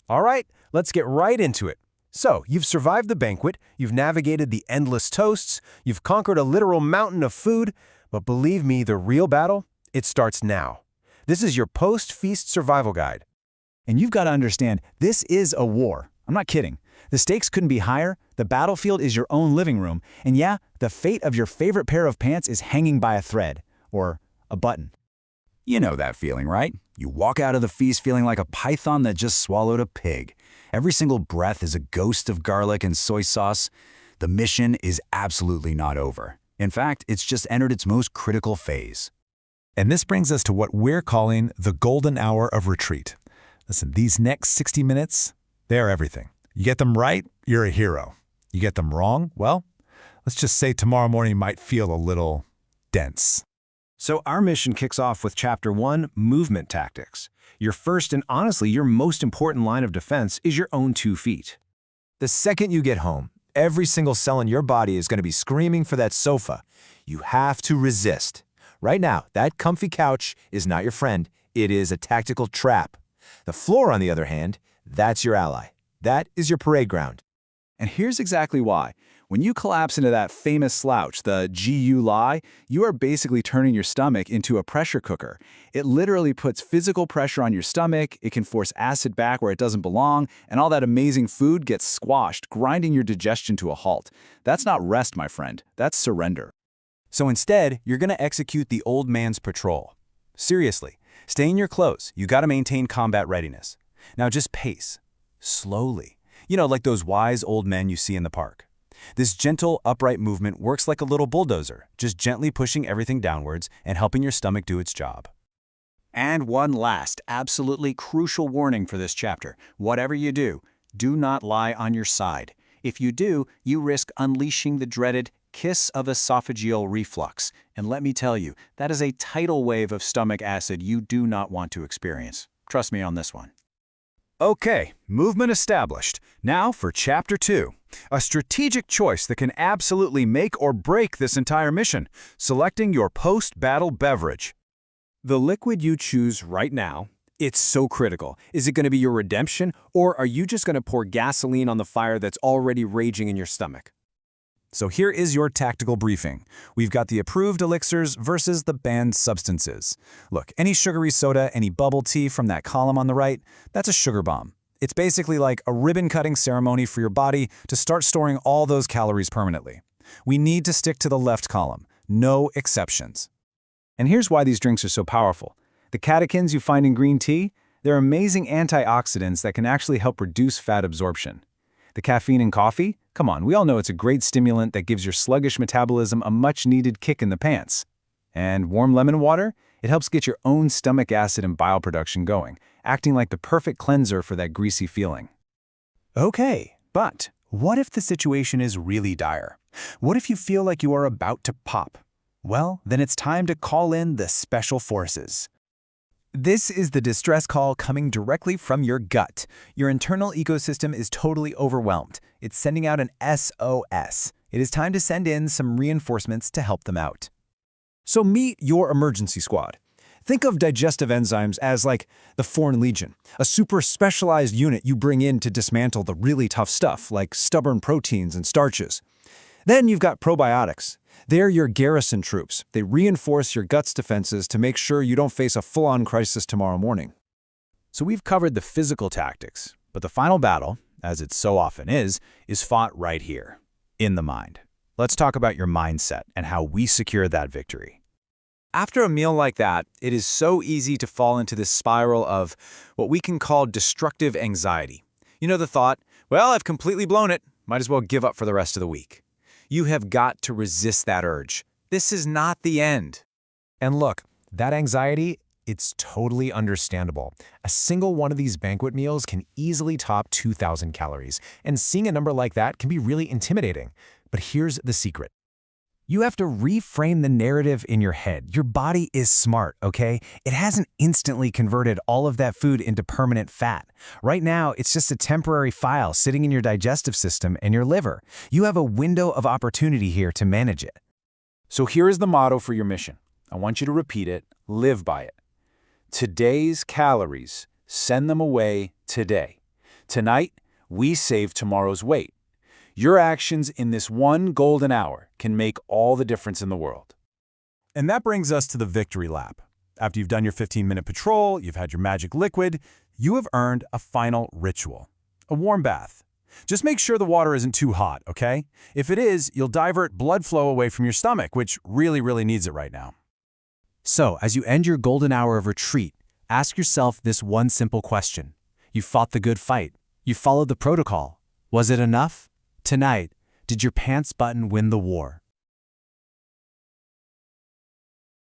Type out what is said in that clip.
All right, let's get right into it. So, you've survived the banquet, you've navigated the endless toasts, you've conquered a literal mountain of food, but believe me, the real battle, it starts now. This is your post-feast survival guide. And you've got to understand, this is a war. I'm not kidding. The stakes couldn't be higher, the battlefield is your own living room, and yeah, the fate of your favorite pair of pants is hanging by a thread, or a button. You know that feeling, right? You walk out of the feast feeling like a python that just swallowed a pig. Every single breath is a ghost of garlic and soy sauce. The mission is absolutely not over. In fact, it's just entered its most critical phase. And this brings us to what we're calling the golden hour of retreat. Listen, these next 60 minutes, they're everything. You get them right, you're a hero. You get them wrong, well, let's just say tomorrow morning might feel a little dense. So our mission kicks off with Chapter 1, Movement Tactics. Your first and honestly your most important line of defense is your own 2 feet. The second you get home, every single cell in your body is going to be screaming for that sofa. You have to resist. Right now, that comfy couch is not your friend, it is a tactical trap. The floor, on the other hand, that's your ally. That is your parade ground. And here's exactly why. When you collapse into that famous slouch, the GU lie, you are basically turning your stomach into a pressure cooker. It literally puts physical pressure on your stomach, it can force acid back where it doesn't belong, and all that amazing food gets squashed, grinding your digestion to a halt. That's not rest, my friend. That's surrender. So instead, you're going to execute the old man's patrol. Seriously, stay in your clothes. You got to maintain combat readiness. Now just pace. Slowly. You know, like those wise old men you see in the park. This gentle, upright movement works like a little bulldozer, just gently pushing everything downwards and helping your stomach do its job. And one last, absolutely crucial warning for this chapter. Whatever you do not lie on your side. If you do, you risk unleashing the dreaded kiss of esophageal reflux. And let me tell you, that is a tidal wave of stomach acid you do not want to experience. Trust me on this one. Okay, movement established. Now for Chapter 2, a strategic choice that can absolutely make or break this entire mission, selecting your post-battle beverage. The liquid you choose right now, it's so critical. Is it going to be your redemption, or are you just going to pour gasoline on the fire that's already raging in your stomach? So here is your tactical briefing. We've got the approved elixirs versus the banned substances. Look, any sugary soda, any bubble tea from that column on the right, that's a sugar bomb. It's basically like a ribbon-cutting ceremony for your body to start storing all those calories permanently. We need to stick to the left column. No exceptions. And here's why these drinks are so powerful. The catechins you find in green tea, they're amazing antioxidants that can actually help reduce fat absorption. The caffeine in coffee? Come on, we all know it's a great stimulant that gives your sluggish metabolism a much-needed kick in the pants. And warm lemon water? It helps get your own stomach acid and bile production going, acting like the perfect cleanser for that greasy feeling. Okay, but what if the situation is really dire? What if you feel like you are about to pop? Well, then it's time to call in the Special Forces. This is the distress call coming directly from your gut. Your internal ecosystem is totally overwhelmed. It's sending out an SOS. It is time to send in some reinforcements to help them out. So meet your emergency squad. Think of digestive enzymes as like the Foreign Legion, a super specialized unit you bring in to dismantle the really tough stuff like stubborn proteins and starches. Then you've got probiotics. They're your garrison troops. They reinforce your gut's defenses to make sure you don't face a full-on crisis tomorrow morning. So we've covered the physical tactics, but the final battle, as it so often is fought right here, in the mind. Let's talk about your mindset and how we secure that victory. After a meal like that, it is so easy to fall into this spiral of what we can call destructive anxiety. You know the thought, well, I've completely blown it, might as well give up for the rest of the week. You have got to resist that urge. This is not the end. And look, that anxiety, it's totally understandable. A single one of these banquet meals can easily top 2,000 calories, and seeing a number like that can be really intimidating. But here's the secret. You have to reframe the narrative in your head. Your body is smart, okay? It hasn't instantly converted all of that food into permanent fat. Right now, it's just a temporary file sitting in your digestive system and your liver. You have a window of opportunity here to manage it. So here is the motto for your mission. I want you to repeat it, live by it. Today's calories, send them away today. Tonight, we save tomorrow's weight. Your actions in this one golden hour can make all the difference in the world. And that brings us to the victory lap. After you've done your 15-minute patrol, you've had your magic liquid, you have earned a final ritual. A warm bath. Just make sure the water isn't too hot, okay? If it is, you'll divert blood flow away from your stomach, which really needs it right now. So, as you end your golden hour of retreat, ask yourself this one simple question. You fought the good fight. You followed the protocol. Was it enough? Tonight, did your pants button win the war?